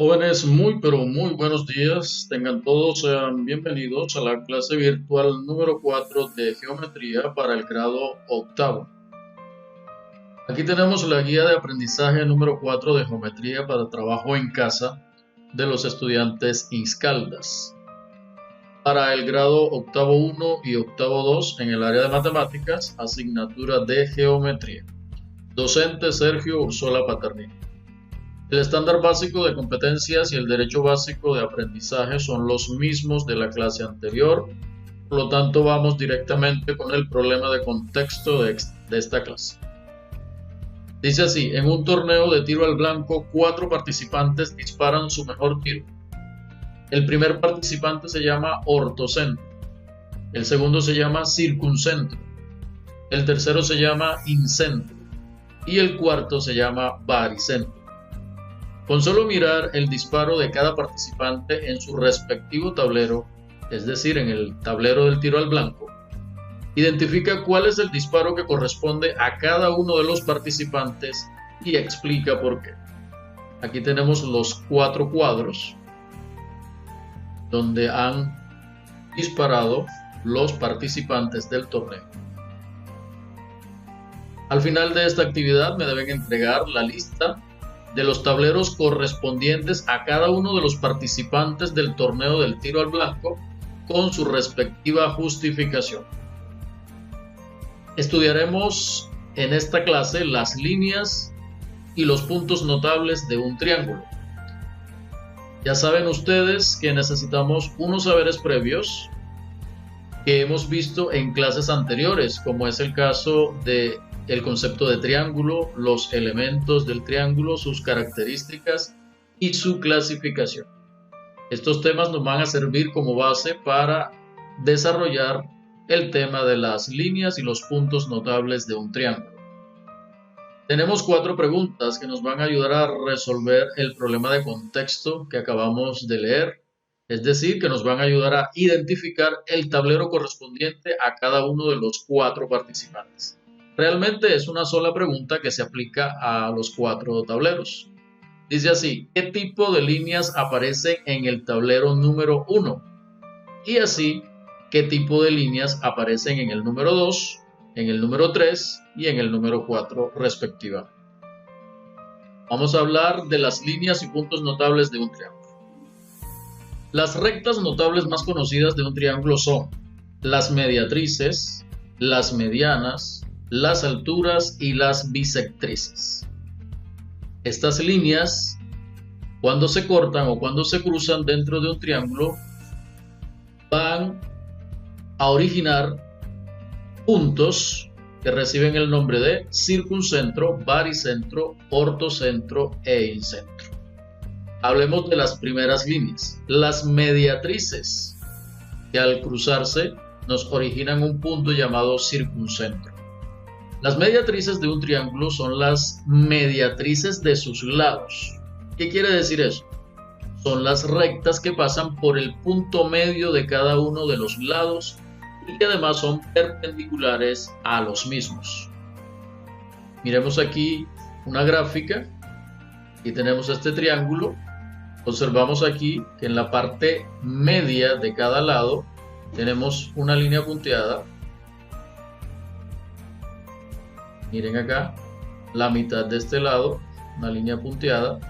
Jóvenes, muy pero muy buenos días. Tengan todos, sean bienvenidos a la clase virtual número 4 de geometría para el grado octavo. Aquí tenemos la guía de aprendizaje número 4 de geometría para trabajo en casa de los estudiantes Inscaldas. Para el grado octavo 1 y octavo 2 en el área de matemáticas, asignatura de geometría. Docente Sergio Ursola Paternini. El estándar básico de competencias y el derecho básico de aprendizaje son los mismos de la clase anterior, por lo tanto vamos directamente con el problema de contexto de esta clase. Dice así: en un torneo de tiro al blanco, 4 participantes disparan su mejor tiro. El primer participante se llama ortocentro, el segundo se llama circuncentro, el tercero se llama incentro y el cuarto se llama baricentro. Con solo mirar el disparo de cada participante en su respectivo tablero, es decir, en el tablero del tiro al blanco, identifica cuál es el disparo que corresponde a cada uno de los participantes y explica por qué. Aquí tenemos los 4 cuadros donde han disparado los participantes del torneo. Al final de esta actividad me deben entregar la lista de los tableros correspondientes a cada uno de los participantes del torneo del tiro al blanco con su respectiva justificación. Estudiaremos en esta clase las líneas y los puntos notables de un triángulo. Ya saben ustedes que necesitamos unos saberes previos que hemos visto en clases anteriores, como es el caso de el concepto de triángulo, los elementos del triángulo, sus características y su clasificación. Estos temas nos van a servir como base para desarrollar el tema de las líneas y los puntos notables de un triángulo. Tenemos 4 preguntas que nos van a ayudar a resolver el problema de contexto que acabamos de leer, es decir, que nos van a ayudar a identificar el tablero correspondiente a cada uno de los 4 participantes. Realmente es una sola pregunta que se aplica a los 4 tableros. Dice así: ¿qué tipo de líneas aparecen en el tablero número 1? Y así, ¿qué tipo de líneas aparecen en el número 2, en el número 3 y en el número 4 respectivamente? Vamos a hablar de las líneas y puntos notables de un triángulo. Las rectas notables más conocidas de un triángulo son las mediatrices, las medianas, las alturas y las bisectrices. Estas líneas, cuando se cortan o cuando se cruzan dentro de un triángulo, van a originar puntos que reciben el nombre de circuncentro, baricentro, ortocentro e incentro. Hablemos de las primeras líneas, las mediatrices, que al cruzarse nos originan un punto llamado circuncentro. Las mediatrices de un triángulo son las mediatrices de sus lados. ¿Qué quiere decir eso? Son las rectas que pasan por el punto medio de cada uno de los lados y que además son perpendiculares a los mismos. Miremos aquí una gráfica. Aquí tenemos este triángulo. Observamos aquí que en la parte media de cada lado tenemos una línea punteada. Miren acá, la mitad de este lado, una línea punteada,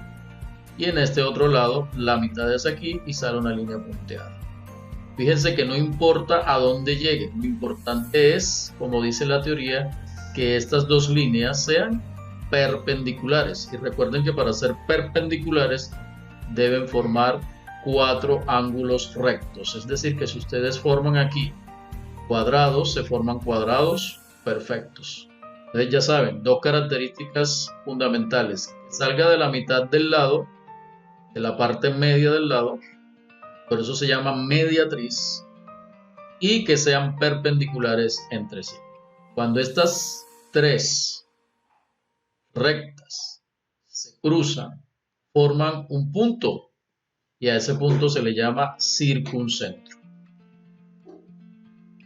y en este otro lado, la mitad es aquí y sale una línea punteada. Fíjense que no importa a dónde llegue, lo importante es, como dice la teoría, que estas dos líneas sean perpendiculares. Y recuerden que para ser perpendiculares deben formar 4 ángulos rectos. Es decir, que si ustedes forman aquí cuadrados, se forman cuadrados perfectos. Entonces ya saben, 2 características fundamentales: que salga de la mitad del lado, de la parte media del lado, por eso se llama mediatriz, y que sean perpendiculares entre sí. Cuando estas 3 rectas se cruzan, forman un punto, y a ese punto se le llama circuncentro.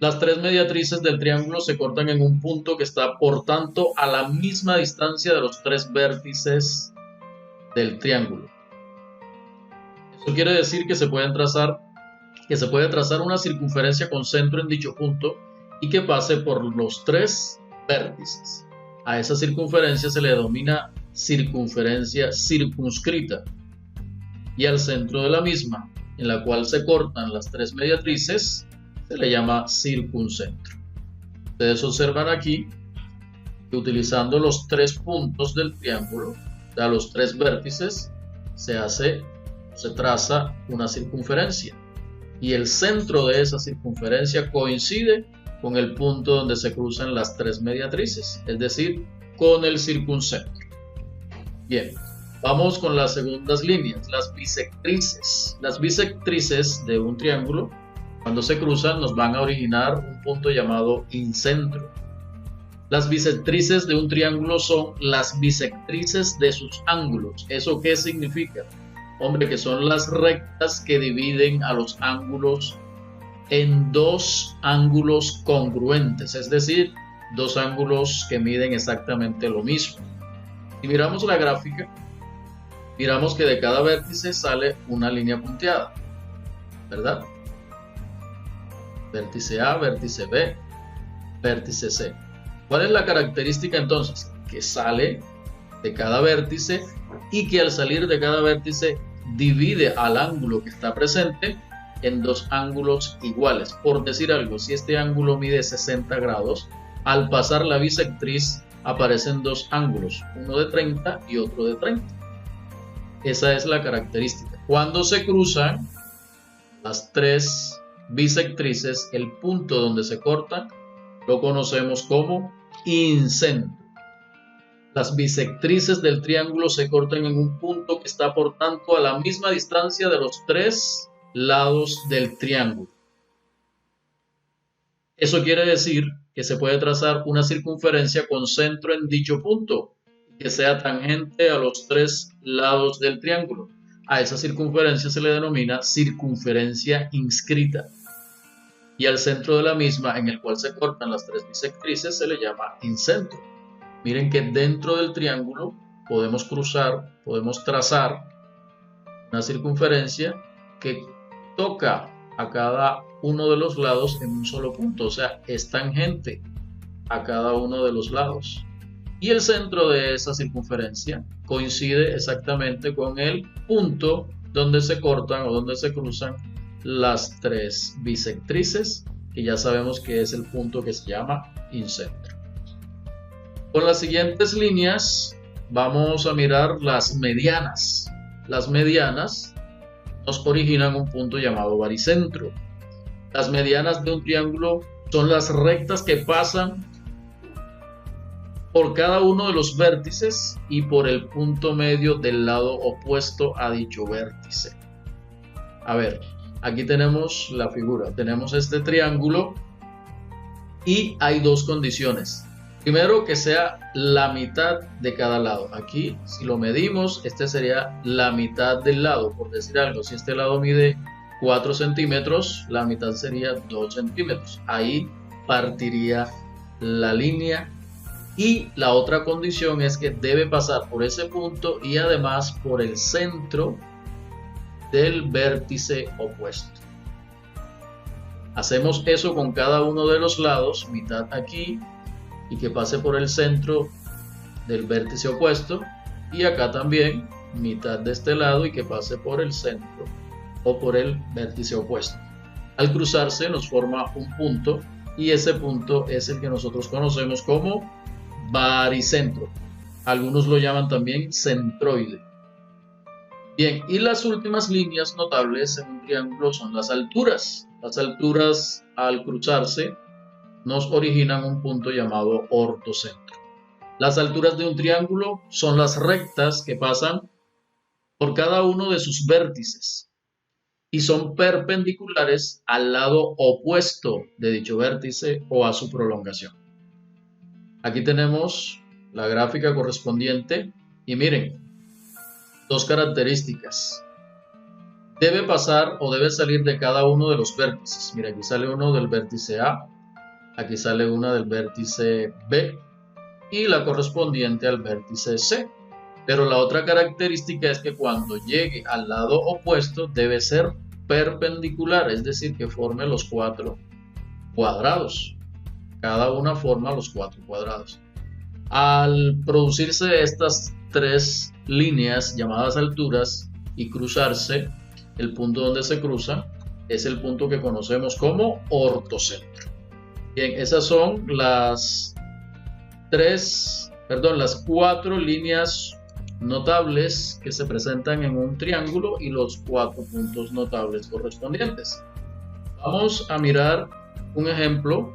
Las 3 mediatrices del triángulo se cortan en un punto que está, por tanto, a la misma distancia de los 3 vértices del triángulo. Eso quiere decir que se puede trazar una circunferencia con centro en dicho punto y que pase por los tres vértices. A esa circunferencia se le denomina circunferencia circunscrita y al centro de la misma, en la cual se cortan las tres mediatrices, se le llama circuncentro. Ustedes observan aquí que utilizando los tres puntos del triángulo, o sea, los tres vértices, se traza una circunferencia y el centro de esa circunferencia coincide con el punto donde se cruzan las tres mediatrices, es decir, con el circuncentro. Bien, vamos con las segundas líneas, las bisectrices. Las bisectrices de un triángulo, cuando se cruzan, nos van a originar un punto llamado incentro. Las bisectrices de un triángulo son las bisectrices de sus ángulos. ¿Eso qué significa? Hombre, que son las rectas que dividen a los ángulos en dos ángulos congruentes, es decir, dos ángulos que miden exactamente lo mismo. Si miramos la gráfica, miramos que de cada vértice sale una línea punteada, ¿verdad? Vértice A, vértice B, vértice C. ¿Cuál es la característica entonces? Que sale de cada vértice y que al salir de cada vértice divide al ángulo que está presente en dos ángulos iguales. Por decir algo, si este ángulo mide 60 grados, al pasar la bisectriz aparecen dos ángulos, uno de 30 y otro de 30. Esa es la característica. Cuando se cruzan las tres bisectrices, el punto donde se cortan lo conocemos como incentro. Las bisectrices del triángulo se cortan en un punto que está por tanto a la misma distancia de los tres lados del triángulo. Eso quiere decir que se puede trazar una circunferencia con centro en dicho punto que sea tangente a los tres lados del triángulo. A esa circunferencia se le denomina circunferencia inscrita y al centro de la misma, en el cual se cortan las tres bisectrices, se le llama incentro. Miren que dentro del triángulo podemos trazar una circunferencia que toca a cada uno de los lados en un solo punto, o sea, es tangente a cada uno de los lados. Y el centro de esa circunferencia coincide exactamente con el punto donde se cortan o donde se cruzan las tres bisectrices, que ya sabemos que es el punto que se llama incentro. Con las siguientes líneas vamos a mirar las medianas. Las medianas nos originan un punto llamado baricentro. Las medianas de un triángulo son las rectas que pasan por cada uno de los vértices y por el punto medio del lado opuesto a dicho vértice. A ver, aquí tenemos la figura. Tenemos este triángulo y hay dos condiciones. Primero, que sea la mitad de cada lado. Aquí, si lo medimos, este sería la mitad del lado. Por decir algo, si este lado mide 4 centímetros, la mitad sería 2 centímetros. Ahí partiría la línea. Y la otra condición es que debe pasar por ese punto y además por el centro del vértice opuesto. Hacemos eso con cada uno de los lados, mitad aquí, y que pase por el centro del vértice opuesto, y acá también mitad de este lado y que pase por el centro o por el vértice opuesto. Al cruzarse nos forma un punto y ese punto es el que nosotros conocemos como baricentro. Algunos lo llaman también centroide. Bien, y las últimas líneas notables en un triángulo son las alturas. Las alturas al cruzarse nos originan un punto llamado ortocentro. Las alturas de un triángulo son las rectas que pasan por cada uno de sus vértices y son perpendiculares al lado opuesto de dicho vértice o a su prolongación. Aquí tenemos la gráfica correspondiente y miren, dos características. Debe pasar o debe salir de cada uno de los vértices. Mira, aquí sale uno del vértice A, aquí sale una del vértice B y la correspondiente al vértice C. Pero la otra característica es que cuando llegue al lado opuesto debe ser perpendicular, es decir, que forme los 4 cuadrados. Cada una forma los 4 cuadrados. Al producirse estas 3 líneas llamadas alturas y cruzarse, el punto donde se cruzan es el punto que conocemos como ortocentro. Bien, esas son las 4 líneas notables que se presentan en un triángulo y los 4 puntos notables correspondientes. Vamos a mirar un ejemplo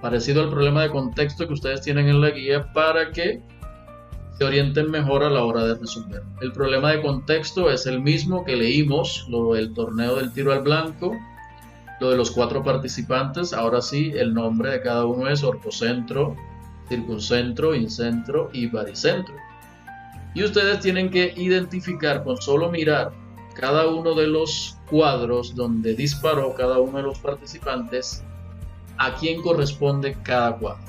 parecido al problema de contexto que ustedes tienen en la guía para que se orienten mejor a la hora de resolver. El problema de contexto es el mismo que leímos, lo del torneo del tiro al blanco, lo de los 4 participantes. Ahora sí, el nombre de cada uno es ortocentro, circuncentro, incentro y baricentro. Y ustedes tienen que identificar con solo mirar cada uno de los cuadros donde disparó cada uno de los participantes a quién corresponde cada cuadro.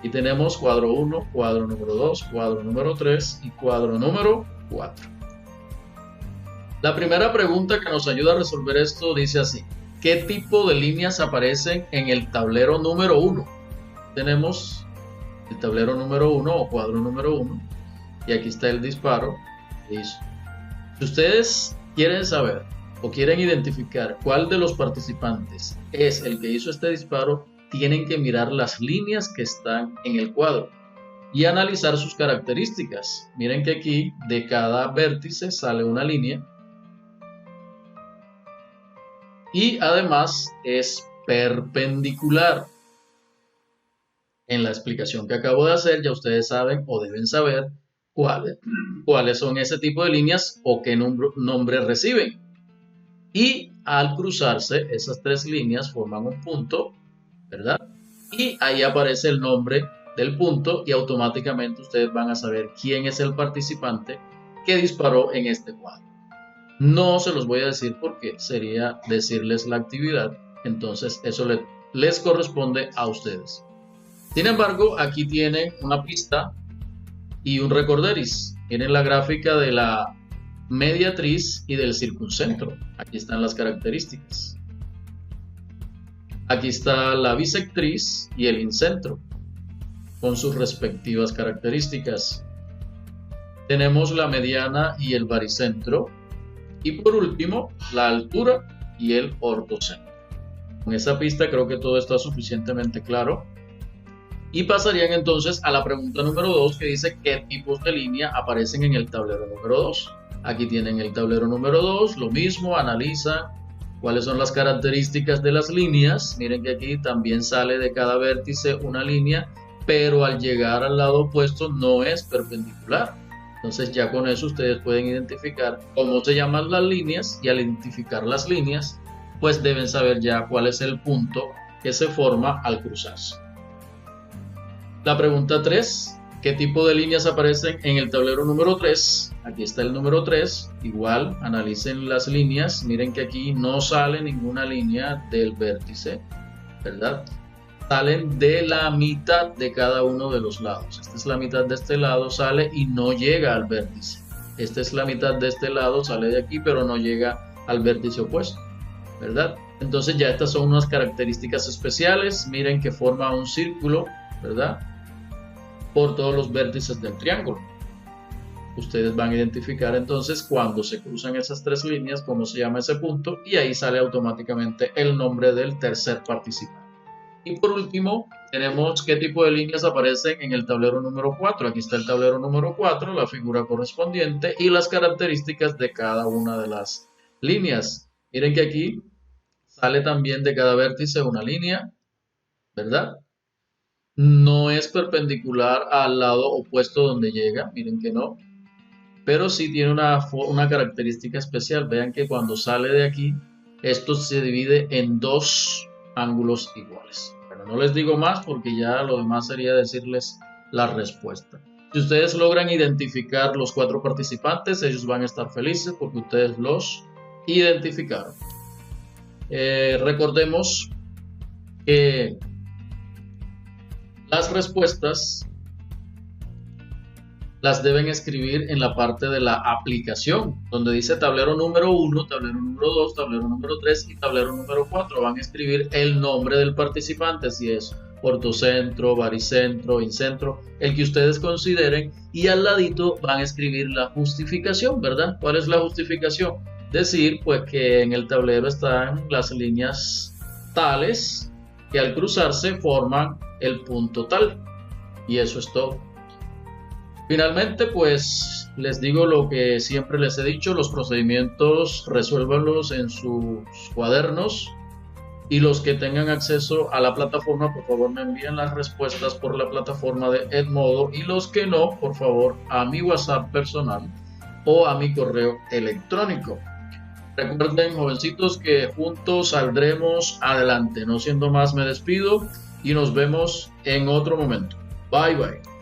Y tenemos cuadro 1, cuadro número 2, cuadro número 3 y cuadro número 4. La primera pregunta que nos ayuda a resolver esto dice así: ¿qué tipo de líneas aparecen en el tablero número 1? Tenemos el tablero número 1 o cuadro número 1 y aquí está el disparo que hizo. Si ustedes quieren saber o quieren identificar cuál de los participantes es el que hizo este disparo, tienen que mirar las líneas que están en el cuadro y analizar sus características. Miren que aquí de cada vértice sale una línea y además es perpendicular. En la explicación que acabo de hacer ya ustedes saben o deben saber cuáles son ese tipo de líneas o qué nombre reciben. Y al cruzarse, esas 3 líneas forman un punto, ¿verdad? Y ahí aparece el nombre del punto y automáticamente ustedes van a saber quién es el participante que disparó en este cuadro. No se los voy a decir porque sería decirles la actividad, entonces eso les corresponde a ustedes. Sin embargo, aquí tienen una pista y un recorderis. Tienen la gráfica de la mediatriz y del circuncentro. Aquí están las características. Aquí está la bisectriz y el incentro con sus respectivas características. Tenemos la mediana y el baricentro y por último la altura y el ortocentro. Con esa pista creo que todo está suficientemente claro. Y pasarían entonces a la pregunta número 2 que dice qué tipos de línea aparecen en el tablero número 2. Aquí tienen el tablero número 2, lo mismo, analiza cuáles son las características de las líneas. Miren que aquí también sale de cada vértice una línea, pero al llegar al lado opuesto no es perpendicular. Entonces ya con eso ustedes pueden identificar cómo se llaman las líneas y al identificar las líneas, pues deben saber ya cuál es el punto que se forma al cruzarse. La pregunta 3, ¿qué tipo de líneas aparecen en el tablero número 3? Aquí está el número 3, igual analicen las líneas, miren que aquí no sale ninguna línea del vértice, ¿verdad? Salen de la mitad de cada uno de los lados. Esta es la mitad de este lado, sale y no llega al vértice. Esta es la mitad de este lado, sale de aquí, pero no llega al vértice opuesto, ¿verdad? Entonces ya estas son unas características especiales. Miren que forma un círculo, ¿verdad? Por todos los vértices del triángulo. Ustedes van a identificar entonces cuando se cruzan esas 3 líneas, cómo se llama ese punto, y ahí sale automáticamente el nombre del tercer participante. Y por último, tenemos qué tipo de líneas aparecen en el tablero número 4. Aquí está el tablero número 4, la figura correspondiente y las características de cada una de las líneas. Miren que aquí sale también de cada vértice una línea, ¿verdad? No es perpendicular al lado opuesto donde llega, miren que no, pero sí tiene una característica especial. Vean que cuando sale de aquí, esto se divide en 2 ángulos iguales. Pero no les digo más porque ya lo demás sería decirles la respuesta. Si ustedes logran identificar los 4 participantes, ellos van a estar felices porque ustedes los identificaron. Recordemos que las respuestas las deben escribir en la parte de la aplicación, donde dice tablero número 1, tablero número 2, tablero número 3 y tablero número 4. Van a escribir el nombre del participante, si es ortocentro, baricentro, incentro, el que ustedes consideren, y al ladito van a escribir la justificación, ¿verdad? ¿Cuál es la justificación? Decir, pues, que en el tablero están las líneas tales que al cruzarse forman el punto tal, y eso es todo. Finalmente, pues les digo lo que siempre les he dicho: los procedimientos resuélvanlos en sus cuadernos, y los que tengan acceso a la plataforma, por favor me envíen las respuestas por la plataforma de Edmodo, y los que no, por favor, a mi WhatsApp personal o a mi correo electrónico. Recuerden, jovencitos, que juntos saldremos adelante. No siendo más, me despido y nos vemos en otro momento. Bye bye.